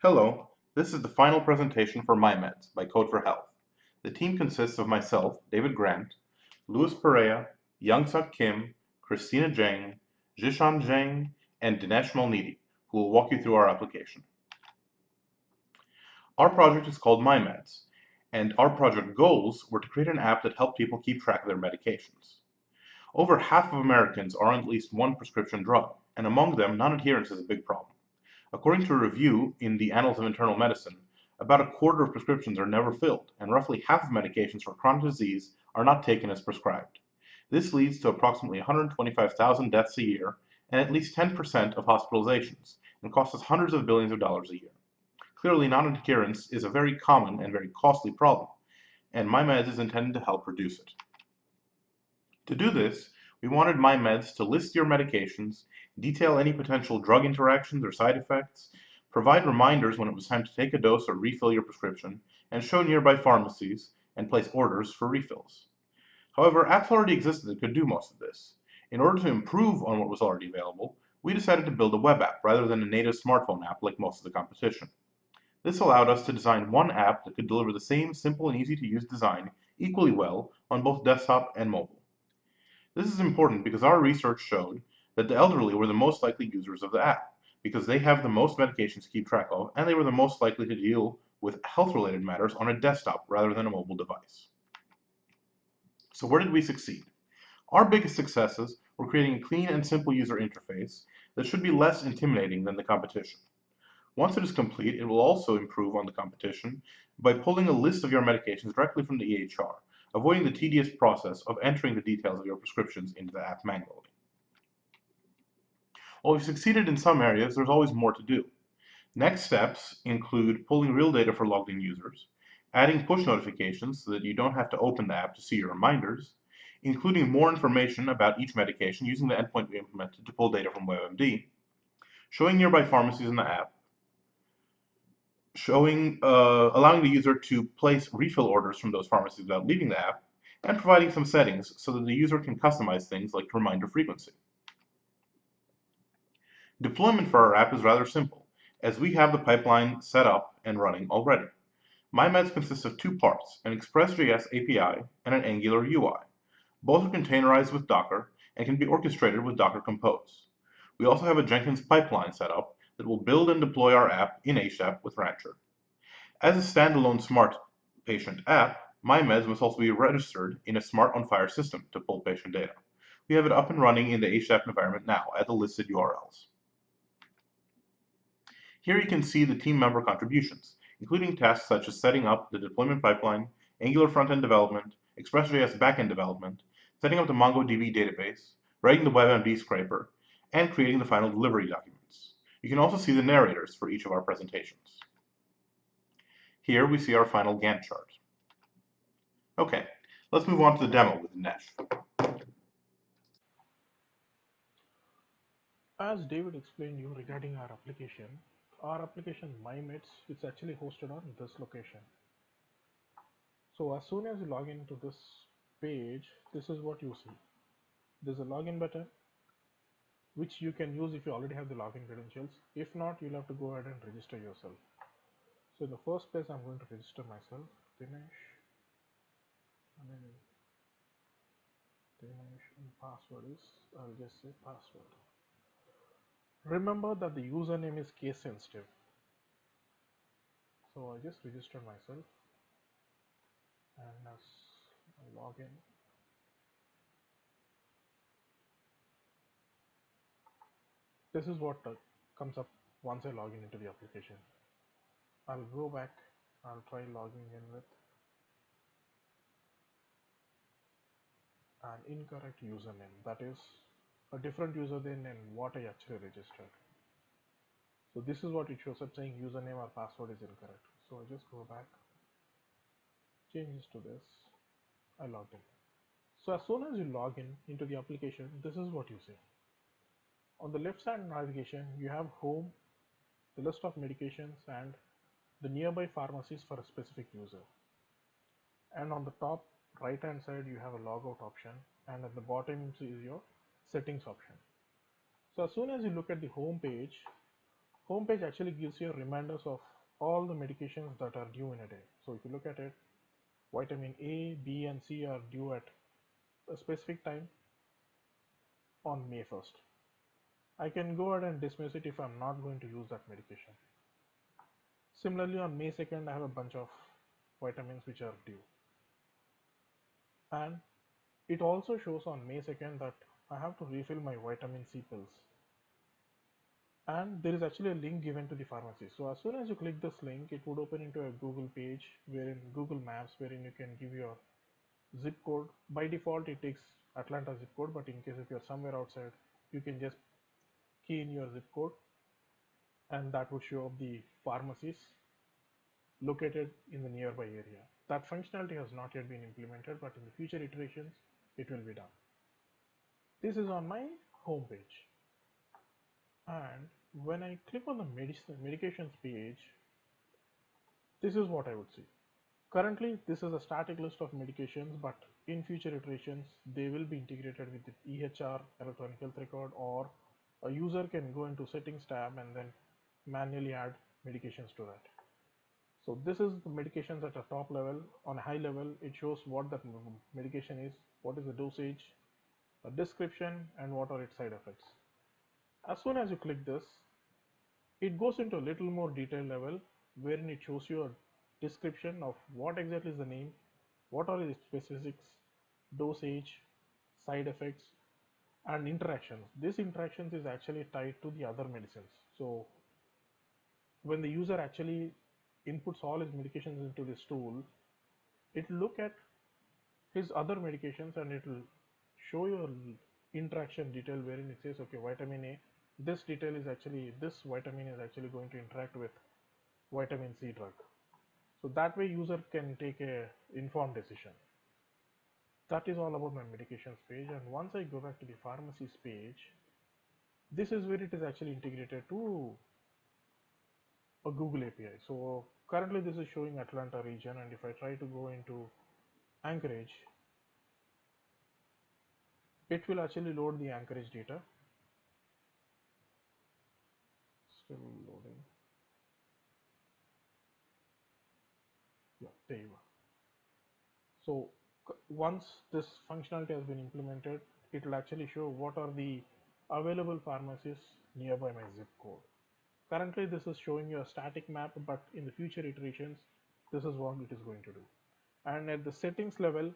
Hello, this is the final presentation for MyMeds by Code for Health. The team consists of myself, David Grant, Louis Perea, Youngsuk Kim, Christina Jang, Jishan Jang, and Dinesh Malniti, who will walk you through our application. Our project is called MyMeds, and our project goals were to create an app that helped people keep track of their medications. Over half of Americans are on at least one prescription drug, and among them, non-adherence is a big problem. According to a review in the Annals of Internal Medicine, about a quarter of prescriptions are never filled, and roughly half of medications for chronic disease are not taken as prescribed. This leads to approximately 125,000 deaths a year and at least 10% of hospitalizations, and costs us hundreds of billions of dollars a year. Clearly, non-adherence is a very common and very costly problem, and MyMeds is intended to help reduce it. To do this, we wanted MyMeds to list your medications, detail any potential drug interactions or side effects, provide reminders when it was time to take a dose or refill your prescription, and show nearby pharmacies and place orders for refills. However, apps already existed that could do most of this. In order to improve on what was already available, we decided to build a web app rather than a native smartphone app like most of the competition. This allowed us to design one app that could deliver the same simple and easy to use design equally well on both desktop and mobile. This is important because our research showed that the elderly were the most likely users of the app because they have the most medications to keep track of and they were the most likely to deal with health-related matters on a desktop rather than a mobile device. So where did we succeed? Our biggest successes were creating a clean and simple user interface that should be less intimidating than the competition. Once it is complete, it will also improve on the competition by pulling a list of your medications directly from the EHR, avoiding the tedious process of entering the details of your prescriptions into the app manually. While we've succeeded in some areas, there's always more to do. Next steps include pulling real data for logged in users, adding push notifications so that you don't have to open the app to see your reminders, including more information about each medication using the endpoint we implemented to pull data from WebMD, showing nearby pharmacies in the app, allowing the user to place refill orders from those pharmacies without leaving the app, and providing some settings so that the user can customize things like reminder frequency. Deployment for our app is rather simple, as we have the pipeline set up and running already. MyMeds consists of two parts, an Express.js API and an Angular UI. Both are containerized with Docker and can be orchestrated with Docker Compose. We also have a Jenkins pipeline set up that will build and deploy our app in HDAP with Rancher. As a standalone smart patient app, MyMeds must also be registered in a Smart on Fire system to pull patient data. We have it up and running in the HDAP environment now at the listed URLs. Here you can see the team member contributions, including tasks such as setting up the deployment pipeline, Angular front-end development, Express.js back-end development, setting up the MongoDB database, writing the WebMD scraper, and creating the final delivery documents. You can also see the narrators for each of our presentations. Here we see our final Gantt chart. Okay, let's move on to the demo with Dinesh. As David explained you regarding our application MyMeds is actually hosted on this location. So as soon as you log into this page, this is what you see. There's a login button, which you can use if you already have the login credentials. If not, you'll have to go ahead and register yourself. So in the first place, I'm going to register myself, Dinesh, and then Dinesh, and password is, I'll just say password. Remember that the username is case sensitive. So I just registered myself and as I log in, this is what comes up once I log in into the application. I'll go back, I'll try logging in with an incorrect username, that is a different username than what I actually registered. So this is what it shows up saying username or password is incorrect. So I just go back, change this to this, I logged in. So as soon as you log in into the application, this is what you see. On the left side navigation, you have home, the list of medications and the nearby pharmacies for a specific user. And on the top right hand side, you have a logout option, and at the bottom is your settings option. So as soon as you look at the home page, Homepage actually gives you reminders of all the medications that are due in a day. So if you look at it, vitamin A, B, and C are due at a specific time on May 1st. I can go ahead and dismiss it if I'm not going to use that medication. Similarly, on May 2nd, I have a bunch of vitamins which are due. And it also shows on May 2nd that I have to refill my vitamin C pills. And there is actually a link given to the pharmacy. So as soon as you click this link, it would open into a Google page wherein Google Maps, wherein you can give your zip code. By default, it takes Atlanta zip code, but in case if you're somewhere outside, you can just key in your zip code and that would show up the pharmacies located in the nearby area. That functionality has not yet been implemented, but in the future iterations, it will be done. This is on my home page. And when I click on the medications page, this is what I would see. Currently, this is a static list of medications, but in future iterations, they will be integrated with the EHR, electronic health record, or a user can go into settings tab and then manually add medications to that. So this is the medications at a top level. On a high level, it shows what that medication is, what is the dosage, a description, and what are its side effects. As soon as you click this, it goes into a little more detailed level wherein it shows you a description of what exactly is the name, what are the specifics, dosage, side effects, and interactions. This interactions is actually tied to the other medicines. So when the user actually inputs all his medications into this tool, it will look at his other medications and it will show you a interaction detail wherein it says, okay, vitamin A, this detail is actually, this vitamin is actually going to interact with vitamin C drug. So that way user can take a informed decision. That is all about my medications page. And once I go back to the pharmacies page, this is where it is actually integrated to a Google API. So currently this is showing Atlanta region, and if I try to go into Anchorage, it will actually load the Anchorage data. Still loading. Yeah, there you are. So once this functionality has been implemented, it will actually show what are the available pharmacies nearby my zip code. Currently, this is showing you a static map, but in the future iterations, this is what it is going to do. And at the settings level,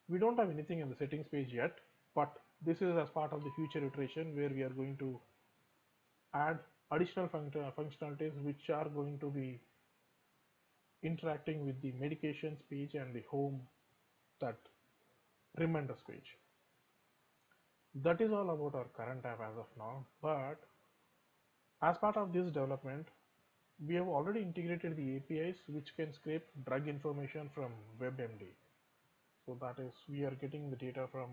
we don't have anything in the settings page yet, but this is as part of the future iteration where we are going to add additional functionalities which are going to be interacting with the medications page and the home, that reminders page. That is all about our current app as of now, but as part of this development, we have already integrated the APIs which can scrape drug information from WebMD. So that is, we are getting the data from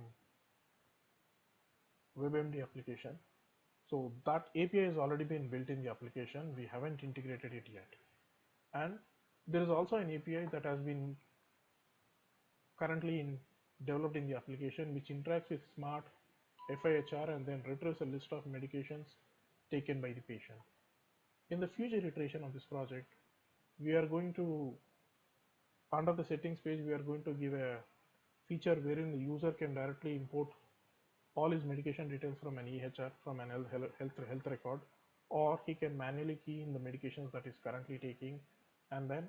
WebMD application. So that API has already been built in the application. We haven't integrated it yet. And there is also an API that has been currently developed in the application which interacts with Smart FIHR and then retrieves a list of medications taken by the patient. In the future iteration of this project, we are going to, under the settings page, we are going to give a feature wherein the user can directly import all his medication details from an EHR, from an health record, or he can manually key in the medications that he's currently taking and then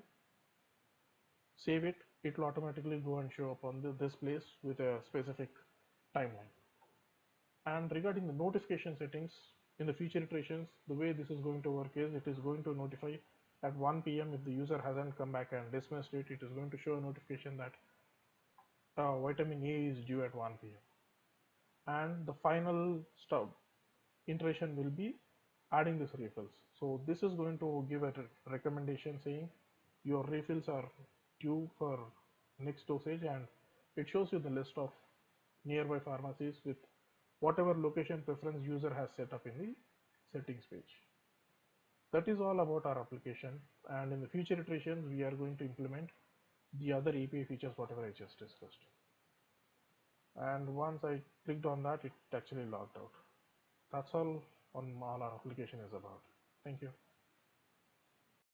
save it. It will automatically go and show up on this place with a specific timeline. And regarding the notification settings, in the future iterations, the way this is going to work is it is going to notify at 1 p.m. if the user hasn't come back and dismissed it, it is going to show a notification that vitamin A is due at 1 p.m. And the final stub iteration will be adding these refills. So this is going to give a recommendation saying your refills are due for next dosage, and it shows you the list of nearby pharmacies with whatever location preference user has set up in the settings page. That is all about our application, and in the future iterations we are going to implement the other API features whatever I just discussed. And once I clicked on that, it actually logged out. That's all our application is about. Thank you.